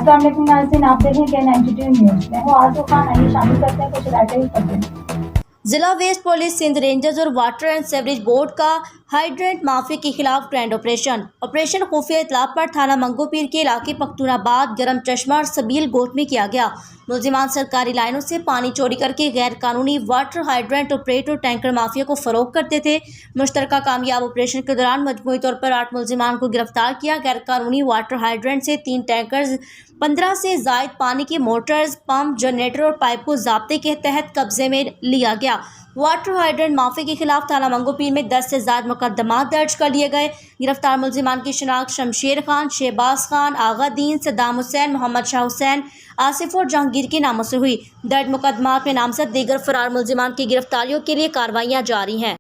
अस्सलाम वालेकुम नाज़रीन, आप देख रहे हैं K92 न्यूज़। मैं हूँ आरज़ू खान। आइए शामिल करते हैं कुछ रायते हुई खबरें। जिला वेस्ट पुलिस, सिंध रेंजर्स और वाटर एंड सीवरेज बोर्ड का हाइड्रेंट माफिया के खिलाफ ग्रैंड ऑपरेशन खुफिया इतला पर थाना मंगोपीर के इलाके पख्तूनाबाद, गरम चश्मा और सबील गोट में किया गया। मुलजिमान सरकारी लाइनों से पानी चोरी करके गैर कानूनी water hydrant operator tanker mafia को फरोख्त करते थे। मुश्तरका कामयाब ऑपरेशन के दौरान मजमूई तौर पर 8 मुलजिमान को गिरफ्तार किया। गैर कानूनी वाटर हाइड्रेंट से 3 टैंकर, 15 से जायद पानी के मोटर्स, पंप, जनरेटर और पाइप को ज़ाब्ते के तहत कब्जे में लिया गया। वाटर हाइड्रेंट माफिया के खिलाफ थाना मंगोपीर में 10 से ज्यादा मुकदमा दर्ज कर लिए गए। गिरफ्तार मुलजिमान की शिनाख्त शमशेर खान, शहबाज खान, आगा दीन, सद्दाम हुसैन, मोहम्मद शाह हुसैन, आसिफ और जहांगीर के नामों से हुई। दर्ज मुकदमा में नामजद दीगर फरार मुलजिमान की गिरफ्तारियों के लिए कार्रवाइयां जारी हैं।